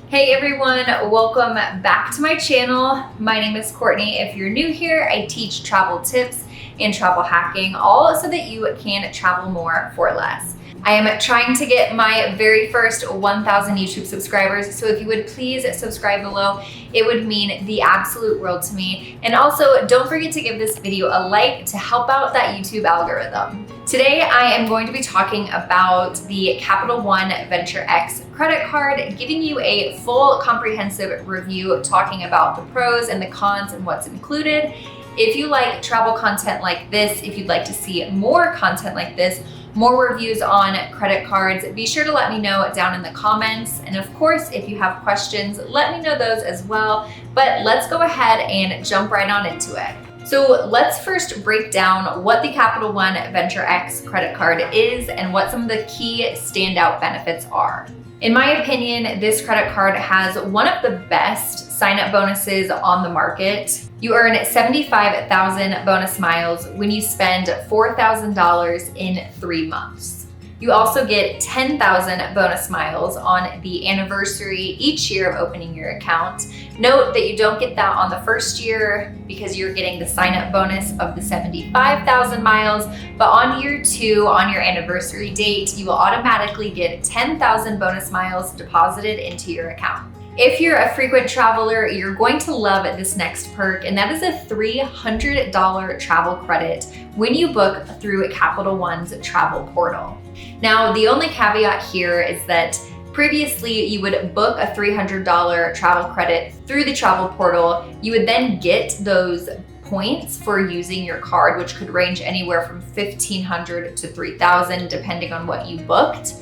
Hey everyone, welcome back to my channel. My name is Courtney. If you're new here, I teach travel tips and travel hacking, all so that you can travel more for less. I am trying to get my very first 1,000 YouTube subscribers, so if you would please subscribe below, it would mean the absolute world to me. And also, don't forget to give this video a like to help out that YouTube algorithm. Today, I am going to be talking about the Capital One Venture X credit card, giving you a full comprehensive review, talking about the pros and the cons and what's included. If you like travel content like this, if you'd like to see more content like this, more reviews on credit cards, be sure to let me know down in the comments. And of course, if you have questions, let me know those as well. But let's go ahead and jump right on into it. So let's first break down what the Capital One Venture X credit card is and what some of the key standout benefits are. In my opinion, this credit card has one of the best sign-up bonuses on the market. You earn 75,000 bonus miles when you spend $4,000 in 3 months. You also get 10,000 bonus miles on the anniversary each year of opening your account. Note that you don't get that on the first year because you're getting the sign-up bonus of the 75,000 miles, but on year 2, on your anniversary date, you will automatically get 10,000 bonus miles deposited into your account. If you're a frequent traveler, you're going to love this next perk, and that is a $300 travel credit when you book through Capital One's travel portal. Now, the only caveat here is that previously you would book a $300 travel credit through the travel portal. You would then get those points for using your card, which could range anywhere from $1,500 to $3,000 depending on what you booked.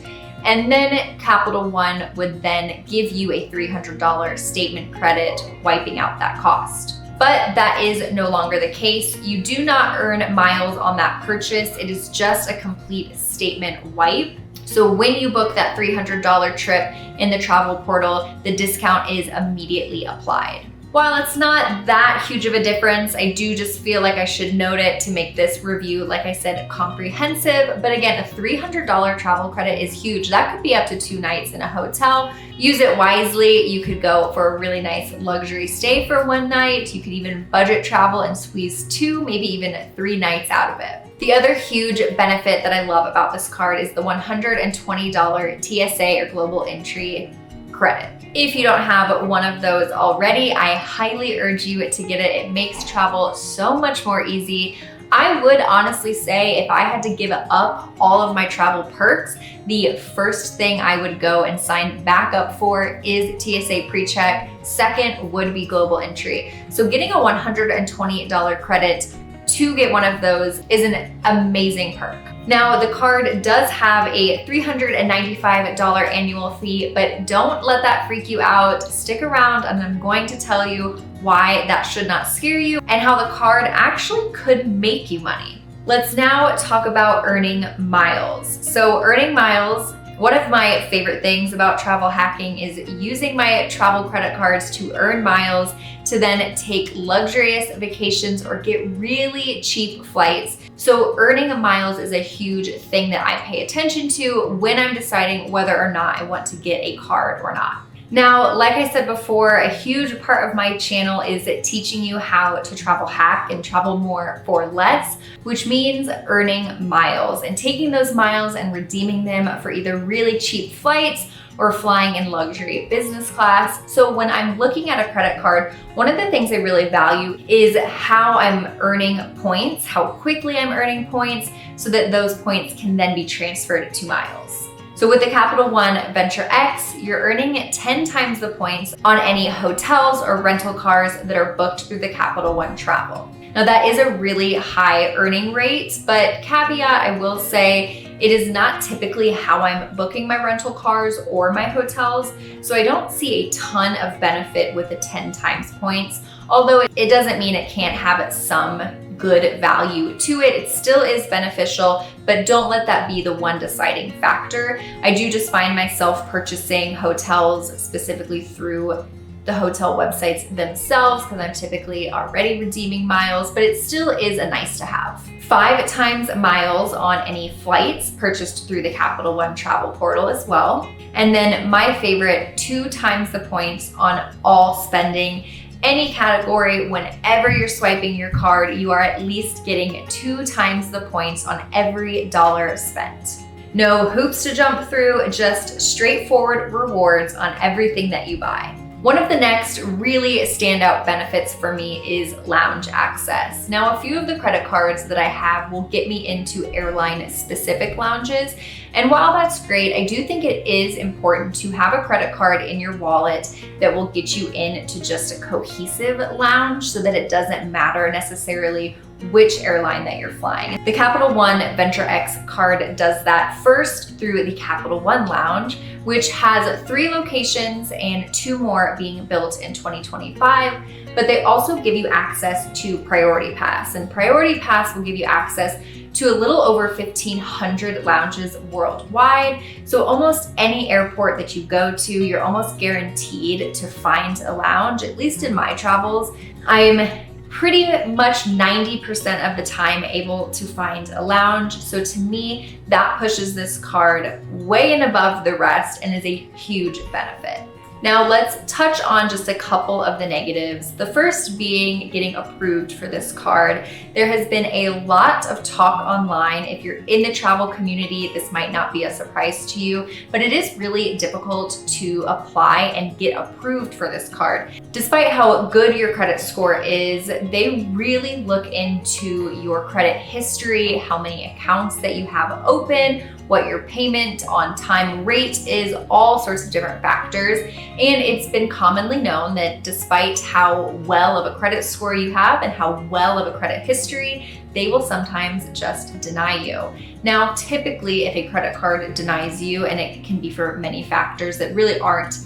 And then Capital One would then give you a $300 statement credit, wiping out that cost. But that is no longer the case. You do not earn miles on that purchase. It is just a complete statement wipe. So when you book that $300 trip in the travel portal, the discount is immediately applied. While it's not that huge of a difference, I do just feel like I should note it to make this review, like I said, comprehensive. But again, a $300 travel credit is huge. That could be up to 2 nights in a hotel. Use it wisely. You could go for a really nice luxury stay for 1 night. You could even budget travel and squeeze 2, maybe even 3 nights out of it. The other huge benefit that I love about this card is the $120 TSA or global entry credit. If you don't have one of those already, I highly urge you to get it. It makes travel so much more easy. I would honestly say if I had to give up all of my travel perks, the first thing I would go and sign back up for is TSA PreCheck. Second would be global entry. So getting a $120 credit to get one of those is an amazing perk. Now, the card does have a $395 annual fee, but don't let that freak you out. Stick around and I'm going to tell you why that should not scare you and how the card actually could make you money. Let's now talk about earning miles. So earning miles, one of my favorite things about travel hacking is using my travel credit cards to earn miles to then take luxurious vacations or get really cheap flights. So earning miles is a huge thing that I pay attention to when I'm deciding whether or not I want to get a card or not. Now, like I said before, a huge part of my channel is teaching you how to travel hack and travel more for less, which means earning miles and taking those miles and redeeming them for either really cheap flights or flying in luxury business class. So when I'm looking at a credit card, one of the things I really value is how I'm earning points, how quickly I'm earning points, so that those points can then be transferred to miles. So with the Capital One Venture X, you're earning 10 times the points on any hotels or rental cars that are booked through the Capital One Travel. Now that is a really high earning rate, but caveat, I will say, it is not typically how I'm booking my rental cars or my hotels, so I don't see a ton of benefit with the 10 times points, although it doesn't mean it can't have some good value to it. It still is beneficial, but don't let that be the one deciding factor. I do just find myself purchasing hotels specifically through the hotel websites themselves because I'm typically already redeeming miles, but it still is a nice to have. 5 times miles on any flights purchased through the Capital One travel portal as well. And then my favorite, 2 times the points on all spending. Any category, whenever you're swiping your card, you are at least getting 2 times the points on every dollar spent. No hoops to jump through, just straightforward rewards on everything that you buy. One of the next really standout benefits for me is lounge access. Now, a few of the credit cards that I have will get me into airline specific lounges. And while that's great, I do think it is important to have a credit card in your wallet that will get you into just a cohesive lounge so that it doesn't matter necessarily which airline that you're flying. The Capital One Venture X card does that first through the Capital One Lounge, which has 3 locations and 2 more being built in 2025. But they also give you access to Priority Pass, and Priority Pass will give you access to a little over 1,500 lounges worldwide. So almost any airport that you go to, you're almost guaranteed to find a lounge. At least in my travels, I'm pretty much 90% of the time able to find a lounge. So to me, that pushes this card way and above the rest and is a huge benefit. Now let's touch on just a couple of the negatives. The first being getting approved for this card. There has been a lot of talk online. If you're in the travel community, this might not be a surprise to you, but it is really difficult to apply and get approved for this card. Despite how good your credit score is, they really look into your credit history, how many accounts that you have open, what your payment on time rate is, all sorts of different factors. And it's been commonly known that despite how well of a credit score you have and how well of a credit history, they will sometimes just deny you. Now, typically, if a credit card denies you, and it can be for many factors that really aren't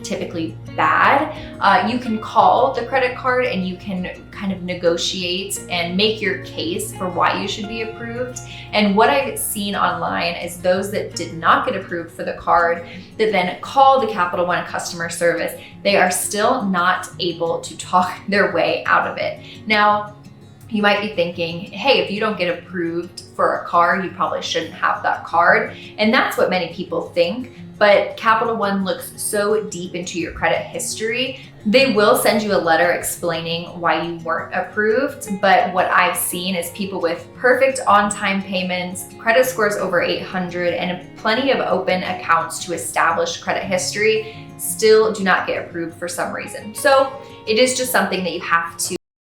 typically bad, you can call the credit card and you can kind of negotiate and make your case for why you should be approved. And what I've seen online is those that did not get approved for the card that then call the Capital One customer service, they are still not able to talk their way out of it. Now, you might be thinking, hey, if you don't get approved for a card, you probably shouldn't have that card. And that's what many people think. But Capital One looks so deep into your credit history. They will send you a letter explaining why you weren't approved. But what I've seen is people with perfect on-time payments, credit scores over 800, and plenty of open accounts to establish credit history still do not get approved for some reason. So it is just something that you have to